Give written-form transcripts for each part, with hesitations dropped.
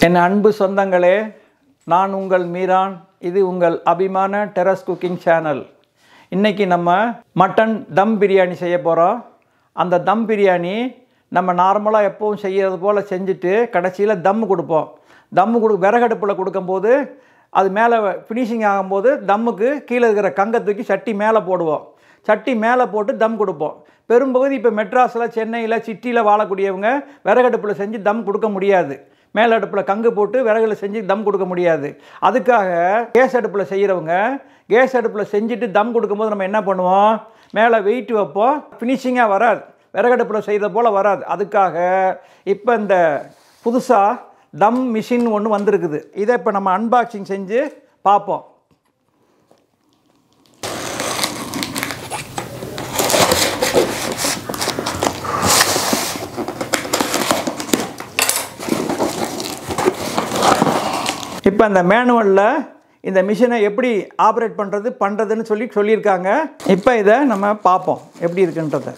என் அன்பு சொந்தங்களே, நான் உங்கள் மீரான். இது உங்கள் அபிமான டெரஸ் குக்கிங் சேனல். இன்றைக்கி நம்ம மட்டன் தம் பிரியாணி செய்ய போகிறோம். அந்த தம் பிரியாணி நம்ம நார்மலாக எப்பவும் செய்கிறது போல் செஞ்சுட்டு கடைசியில் தம் கொடுப்போம். விறகடுப்பில் கொடுக்கும்போது அது மேலே ஃபினிஷிங் ஆகும்போது தம்முக்கு கீழே இருக்கிற கங்கை தூக்கி சட்டி மேலே போடுவோம். சட்டி மேலே போட்டு தம் கொடுப்போம். பெரும்பகுதி இப்போ மெட்ராஸில், சென்னையில், சிட்டியில் வாழக்கூடியவங்க விறகடுப்பில் செஞ்சு தம் கொடுக்க முடியாது. மேலே அடுப்பில் கங்கு போட்டு விறகுல செஞ்சு தம் கொடுக்க முடியாது. அதுக்காக கேஸ் அடுப்பில் செய்கிறவங்க கேஸ் அடுப்பில் செஞ்சுட்டு தம் கொடுக்கும்போது நம்ம என்ன பண்ணுவோம், மேலே வெயிட் வைப்போம். ஃபினிஷிங்காக வராது, விறகடுப்பில் செய்கிறத போல் வராது. அதுக்காக இப்போ இந்த புதுசாக தம் மிஷின் ஒன்று வந்திருக்குது. இதை இப்போ நம்ம அன்பாக்சிங் செஞ்சு பார்ப்போம். இப்போ அந்த மேனுவலில் இந்த மிஷினை எப்படி ஆப்ரேட் பண்ணுறதுன்னு சொல்லியிருக்காங்க. இப்போ இதை நம்ம பார்ப்போம் எப்படி இருக்குன்றத.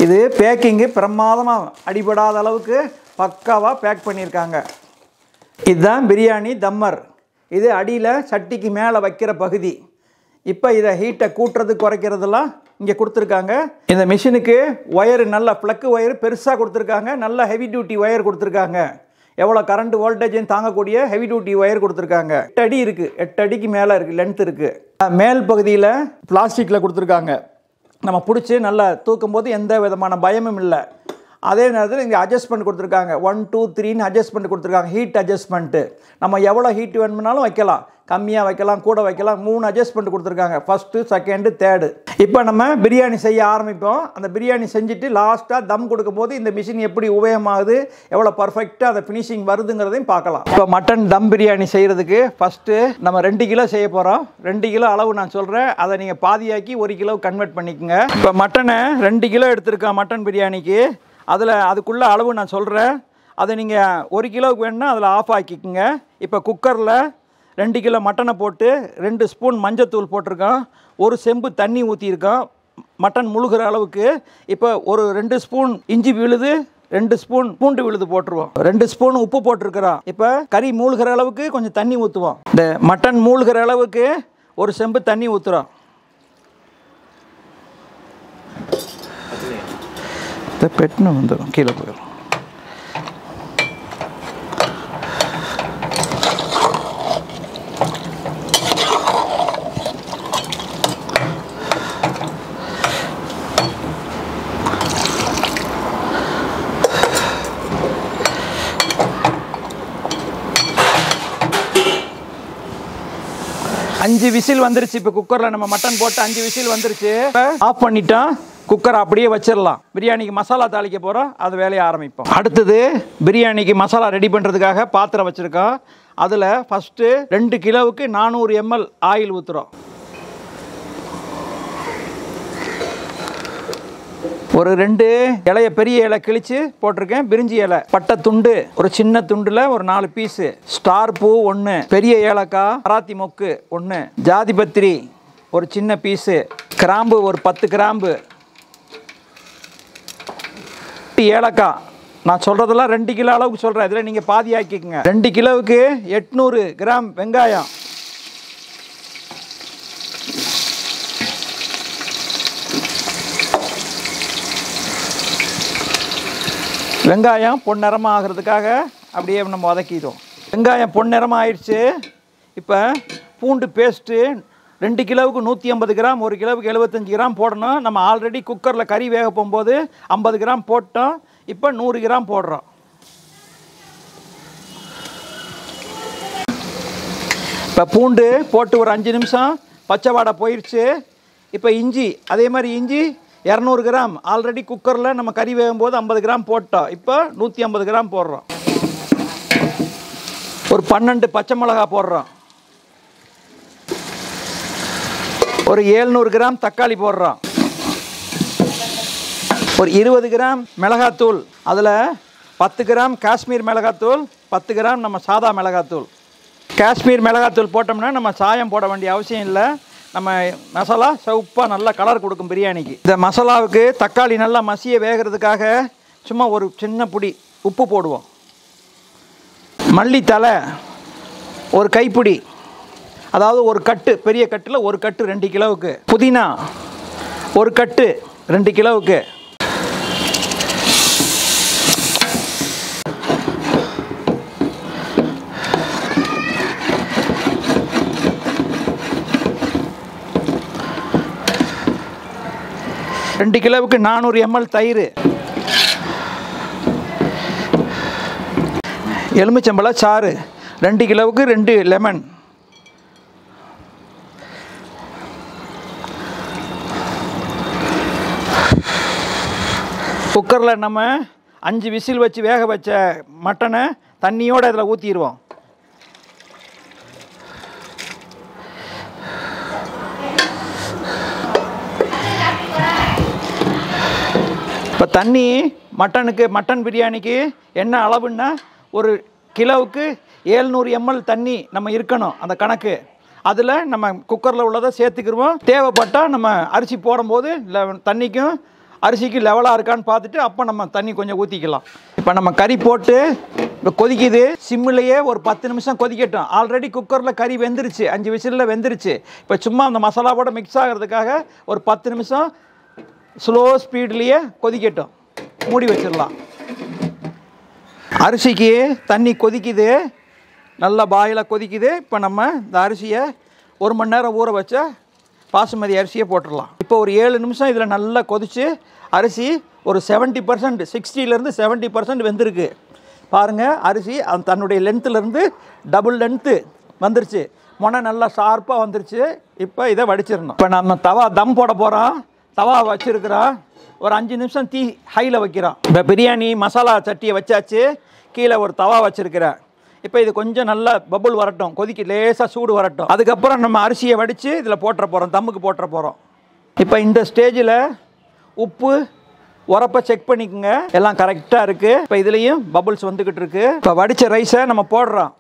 இது பேக்கிங்கு பிரமாதமாக அடிபடாத அளவுக்கு பக்காவாக பேக் பண்ணியிருக்காங்க. இதுதான் பிரியாணி தம்மர். இது அடியில் சட்டிக்கு மேலே வைக்கிற பகுதி. இப்போ இதை ஹீட்டை கூட்டுறது குறைக்கிறதெல்லாம் இங்கே கொடுத்துருக்காங்க. இந்த மிஷினுக்கு ஒயரு நல்ல ப்ளக்கு ஒயரு பெருசாக கொடுத்துருக்காங்க. நல்ல ஹெவி டியூட்டி ஒயர் கொடுத்துருக்காங்க. எவ்வளோ கரண்ட் வோல்டேஜையும் தாங்கக்கூடிய ஹெவி டியூட்டி ஒயர் கொடுத்துருக்காங்க. 8 அடி இருக்குது, 8 அடிக்கு மேலே இருக்குது, லென்த் இருக்குது. மேல் பகுதியில் பிளாஸ்டிக்கில் கொடுத்துருக்காங்க. நம்ம பிடிச்சி நல்லா தூக்கும்போது எந்த விதமான பயமும் இல்லை. அதே நேரத்தில் இங்கே அட்ஜஸ்ட்மெண்ட் கொடுத்துருக்காங்க. 1, 2, 3ன்னு அட்ஜஸ்ட்மெண்ட் கொடுத்துருக்காங்க. ஹீட் அட்ஜஸ்ட்மெண்ட்டு நம்ம எவ்வளோ ஹீட் வேணும்னாலும் வைக்கலாம், கம்மியாக வைக்கலாம், கூட வைக்கலாம். 3 அட்ஜஸ்ட்மெண்ட் கொடுத்துருக்காங்க, ஃபஸ்ட்டு, செகண்டு, தேர்டு. இப்போ நம்ம பிரியாணி செய்ய ஆரம்பிப்போம். அந்த பிரியாணி செஞ்சுட்டு லாஸ்ட்டாக தம் கொடுக்கும்போது இந்த மிஷின் எப்படி உபயோகமாகுது, எவ்வளோ பர்ஃபெக்டாக அந்த ஃபினிஷிங் வருதுங்கிறதையும் பார்க்கலாம். இப்போ மட்டன் தம் பிரியாணி செய்கிறதுக்கு ஃபஸ்ட்டு நம்ம 2 கிலோ செய்ய போகிறோம். 2 கிலோ அளவு நான் சொல்கிறேன், அதை நீங்கள் பாதியாக்கி 1 கிலோ கன்வெர்ட் பண்ணிக்கோங்க. இப்போ மட்டனை 2 கிலோ எடுத்துருக்கேன் மட்டன் பிரியாணிக்கு. அதுக்குள்ளே அளவு நான் சொல்கிறேன். அதை நீங்கள் 1 கிலோவுக்கு வேணுன்னா அதில் ஆஃப் ஆக்கிக்கோங்க. இப்போ குக்கரில் 2 கிலோ மட்டனை போட்டு 2 ஸ்பூன் மஞ்சத்தூள் போட்டிருக்கோம். 1 செம்பு தண்ணி ஊற்றிருக்கோம் மட்டன் முழுகிற அளவுக்கு. இப்போ ஒரு 2 ஸ்பூன் இஞ்சி விழுது, 2 ஸ்பூன் பூண்டு விழுது போட்டுருவோம். 2 ஸ்பூன் உப்பு போட்டிருக்கிறோம். இப்போ கறி மூழ்கிற அளவுக்கு கொஞ்சம் தண்ணி ஊற்றுவோம். இந்த மட்டன் மூழ்கிற அளவுக்கு 1 செம்பு தண்ணி ஊற்றுறோம். பெட்னு வந்துடும், கீழே போயிடும். அஞ்சு விசில் வந்துருச்சு. இப்போ குக்கரில் நம்ம மட்டன் போட்டு 5 விசில் வந்துருச்சு. ஆஃப் பண்ணிட்டோம். குக்கரை அப்படியே வச்சிடலாம். பிரியாணிக்கு மசாலா தாளிக்க போகிறோம், அது வேலையை ஆரம்பிப்போம். அடுத்தது பிரியாணிக்கு மசாலா ரெடி பண்ணுறதுக்காக பாத்திரம் வச்சுருக்கோம். அதில் ஃபஸ்ட்டு 2 கிலோவுக்கு 400 ml ஆயில் ஊற்றுறோம். ஒரு 2 இலைய பெரிய இலை கிழிச்சு போட்டிருக்கேன். பிரிஞ்சி இலை, பட்டை துண்டு ஒரு சின்ன துண்டில் ஒரு 4 பீஸு, ஸ்டார் பூ 1, பெரிய ஏலக்காய், மராத்தி மொக்கு 1, ஜாதி பத்திரி ஒரு சின்ன பீஸு, கிராம்பு ஒரு 10 கிராம்பு, ஏலக்காய். நான் சொல்கிறதெல்லாம் 2 கிலோ அளவுக்கு சொல்கிறேன், இதில் நீங்கள் பாதி ஆக்கிக்கோங்க. 2 கிலோவுக்கு 800 கிராம் வெங்காயம், வெங்காயம் பொன்னிறமாக ஆகிறதுக்காக அப்படியே நம்ம வதக்கிடுவோம். வெங்காயம் பொன்னிறமாக ஆயிடுச்சு. இப்போ பூண்டு பேஸ்ட்டு 2 கிலோவுக்கு 150 கிராம், 1 கிலோவுக்கு 75 கிராம் போடணும். நம்ம ஆல்ரெடி குக்கரில் கறி வேக போகும்போது 50 கிராம் போட்டோம். இப்போ 100 கிராம் போடுறோம். இப்போ பூண்டு போட்டு ஒரு 5 நிமிஷம் பச்சை வாடை போயிடுச்சு. இப்போ இஞ்சி, அதே மாதிரி இஞ்சி 200 கிராம். ஆல்ரெடி குக்கரில் நம்ம கறி வேகும்போது 50 கிராம் போட்டோம். இப்போ 150 கிராம் போடுறோம். ஒரு 12 பச்சை மிளகா போடுறோம். ஒரு 700 கிராம் தக்காளி போடுறோம். ஒரு 20 கிராம் மிளகாத்தூள். அதில் 10 கிராம் காஷ்மீர் மிளகாத்தூள், 10 கிராம் நம்ம சாதா மிளகாத்தூள். காஷ்மீர் மிளகாத்தூள் போட்டோம்னா நம்ம சாயம் போட வேண்டிய அவசியம் இல்லை. நம்ம மசாலா சிவப்பாக நல்லா கலர் கொடுக்கும் பிரியாணிக்கு. இந்த மசாலாவுக்கு தக்காளி நல்லா மசிய வேகிறதுக்காக சும்மா ஒரு சின்ன பிடி உப்பு போடுவோம். மல்லித்தலை ஒரு கைப்பிடி, அதாவது ஒரு கட்டு, பெரிய கட்டில் ஒரு கட்டு 2 கிலோவுக்கு. புதினா ஒரு கட்டு 2 கிலோவுக்கு. ரெண்டு கிலோவுக்கு 400 ml தயிர். எலுமிச்சம்பழ சாறு 2 கிலோவுக்கு 2 லெமன். குக்கரில் நம்ம 5 விசில் வச்சு வேக வச்ச மட்டனை தண்ணியோடு அதில் ஊற்றிடுவோம். இப்போ தண்ணி மட்டன் பிரியாணிக்கு என்ன அளவுன்னா ஒரு கிலோவுக்கு 700 ml தண்ணி நம்ம இருக்கணும், அந்த கணக்கு. அதில் நம்ம குக்கரில் உள்ளதை சேர்த்துக்கிடுவோம். தேவைப்பட்டால் நம்ம அரிசி போடும்போது தண்ணிக்கும் அரிசிக்கு லெவலாக இருக்கான்னு பார்த்துட்டு அப்போ நம்ம தண்ணி கொஞ்சம் ஊற்றிக்கலாம். இப்போ நம்ம கறி போட்டு இப்போ கொதிக்குது. சிம்மிலேயே ஒரு 10 நிமிஷம் கொதிக்கட்டும். ஆல்ரெடி குக்கரில் கறி வெந்துருச்சு, 5 விசிலில் வெந்துருச்சு. இப்போ சும்மா அந்த மசாலாவோட மிக்ஸ் ஆகிறதுக்காக ஒரு 10 நிமிஷம் ஸ்லோ ஸ்பீட்லேயே கொதிக்கட்டும். மூடி வச்சிடலாம். அரிசிக்கு தண்ணி கொதிக்குது, நல்லா பாயில் கொதிக்குது. இப்போ நம்ம இந்த அரிசியை 1 மணி நேரம் ஊற வச்ச பாசுமதி அரிசியை போட்டுடலாம். இப்போ ஒரு 7 நிமிஷம் இதில் நல்லா கொதித்து அரிசி ஒரு 70%, 60% 70% வெந்திருக்கு. பாருங்கள், அரிசி தன்னுடைய லென்த்துலேருந்து டபுள் லென்த்து வந்துருச்சு. மொனை நல்லா ஷார்ப்பாக வந்துருச்சு. இப்போ இதை வடிச்சிடணும். இப்போ நம்ம தம் போட போகிறோம். தவா வச்சுருக்கிறோம். ஒரு 5 நிமிஷம் தீ ஹையில் வைக்கிறோம். இப்போ பிரியாணி மசாலா சட்டியை வச்சாச்சு. கீழே ஒரு தவா வச்சுருக்கிறேன். இப்போ இது கொஞ்சம் நல்லா பபுள் வரட்டும், கொதிக்க லேசாக சூடு வரட்டும். அதுக்கப்புறம் நம்ம அரிசியை வடித்து இதில் போட்டுற போகிறோம், தம்முக்கு போட்டுற போகிறோம். இப்போ இந்த ஸ்டேஜில் உப்பு உரப்பை செக் பண்ணிக்கோங்க, எல்லாம் கரெக்டாக இருக்குது. இப்போ இதுலேயும் பபுள்ஸ் வந்துக்கிட்டு இருக்கு. இப்போ வடித்த ரைஸை நம்ம போடுறோம்.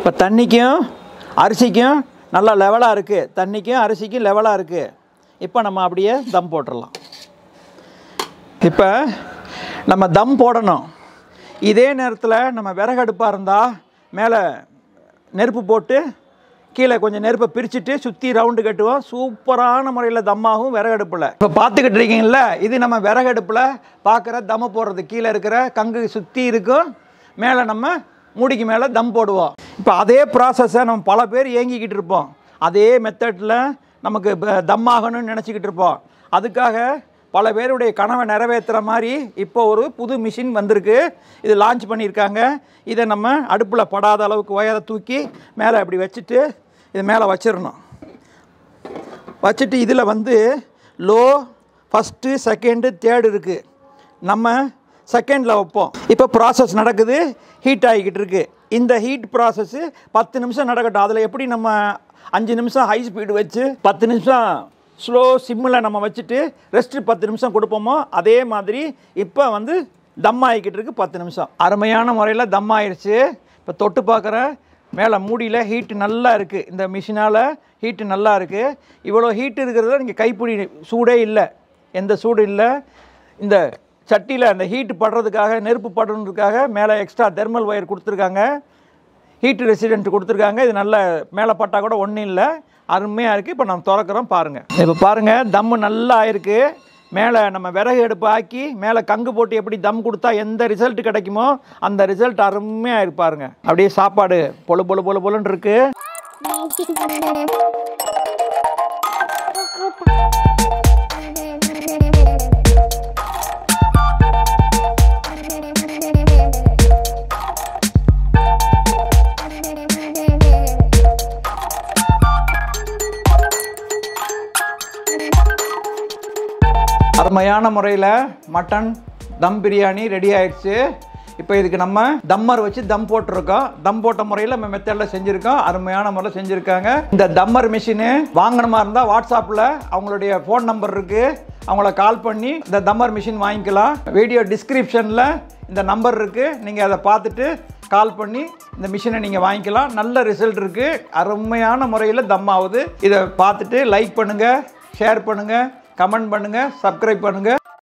இப்போ தண்ணிக்கும் அரிசிக்கும் நல்லா லெவலாக இருக்குது. தண்ணிக்கும் அரிசிக்கும் லெவலாக இருக்குது. இப்போ நம்ம அப்படியே தம் போட்டுடலாம். இப்போ நம்ம தம் போடணும். இதே நேரத்தில் நம்ம விறகடுப்பாக இருந்தால் மேலே நெருப்பு போட்டு கீழே கொஞ்சம் நெருப்பை பிரிச்சுட்டு சுற்றி ரவுண்டு கட்டுவோம். சூப்பரான முறையில் தம்மாகும் விறகடுப்பில். இப்போ பார்த்துக்கிட்டு இருக்கீங்களா, இது நம்ம விறகடுப்பில் பார்க்குற தம்ம போடுறது. கீழே இருக்கிற கங்கு சுற்றி இருக்கும், மேலே நம்ம மூடிக்கு மேலே தம் போடுவோம். இப்போ அதே ப்ராசஸை நம்ம பல பேர் ஏங்கிக்கிட்டு இருப்போம். அதே மெத்தடில் நமக்கு தம் ஆகணும்னு நினச்சிக்கிட்டு இருப்போம். அதுக்காக பல பேருடைய கனவை நிறைவேற்றுற மாதிரி இப்போ ஒரு புது மிஷின் வந்திருக்கு. இது லான்ச் பண்ணியிருக்காங்க. இதை நம்ம அடுப்பில் படாத அளவுக்கு ஒயரை தூக்கி மேலே இப்படி வச்சுட்டு இது மேலே வச்சிடணும். வச்சுட்டு இதில் வந்து லோ, ஃபஸ்ட்டு, செகண்டு, தேர்டு இருக்குது. நம்ம செகண்டில் வைப்போம். இப்போ ப்ராசஸ் நடக்குது, ஹீட் ஆகிக்கிட்டு இருக்குது. இந்த ஹீட் ப்ராசஸ்ஸு 10 நிமிஷம் நடக்கட்டும். அதில் எப்படி நம்ம 5 நிமிஷம் ஹை ஸ்பீடு வச்சு 10 நிமிஷம் ஸ்லோ சிம்மில் நம்ம வச்சுட்டு ரெஸ்ட்டு 10 நிமிஷம் கொடுப்போமோ அதே மாதிரி இப்போ வந்து தம் ஆகிக்கிட்டு இருக்குது 10 நிமிஷம். அருமையான முறையில் தம் ஆயிடுச்சு. இப்போ தொட்டு பார்க்குற மேலே மூடியில் ஹீட்டு நல்லா இருக்குது. இந்த மிஷினால் ஹீட்டு நல்லா இருக்குது. இவ்வளோ ஹீட்டு இருக்கிறதுல நீங்கள் கைப்பிடி சூடே இல்லை, எந்த சூடு இல்லை. இந்த சட்டியில் அந்த ஹீட்டு படுறதுக்காக, நெருப்பு படுறதுக்காக மேலே எக்ஸ்ட்ரா தெர்மல் ஒயர் கொடுத்துருக்காங்க, ஹீட்டு ரெசிடென்ட் கொடுத்துருக்காங்க. இது நல்ல மேலே பட்டால் கூட ஒன்றும் இல்லை, அருமையாக இருக்குது. இப்போ நம்ம திறக்கிறோம் பாருங்கள். இப்போ பாருங்கள், தம்மு நல்லா ஆயிருக்கு. மேலே நம்ம விறகு அடுப்பு ஆக்கி மேலே கங்கு போட்டு எப்படி தம் கொடுத்தா எந்த ரிசல்ட் கிடைக்குமோ அந்த ரிசல்ட் அருமையாக இருக்கு பாருங்கள். அப்படியே சாப்பாடு பொழு பொழு பொழு பொழுன்னு இருக்குது. அருமையான முறையில் மட்டன் தம் பிரியாணி ரெடி ஆயிடுச்சு. இப்போ இதுக்கு நம்ம தம்மர் வச்சு தம் போட்டிருக்கோம். தம் போட்ட முறையில் நம்ம மெத்தடில் செஞ்சுருக்கோம். அருமையான முறையில் செஞ்சுருக்காங்க. இந்த தம்மர் மிஷினு வாங்கணுமா இருந்தால் வாட்ஸ்அப்பில் அவங்களுடைய ஃபோன் நம்பர் இருக்குது, அவங்கள கால் பண்ணி இந்த தம்மர் மிஷின் வாங்கிக்கலாம். வீடியோ டிஸ்கிரிப்ஷனில் இந்த நம்பர் இருக்குது, நீங்கள் அதை பார்த்துட்டு கால் பண்ணி இந்த மிஷினை நீங்கள் வாங்கிக்கலாம். நல்ல ரிசல்ட் இருக்குது. அருமையான முறையில் தம் ஆகுது. இதை பார்த்துட்டு லைக் பண்ணுங்கள், ஷேர் பண்ணுங்கள், கமெண்ட் பண்ணுங்கள், சப்ஸ்கிரைப் பண்ணுங்கள்.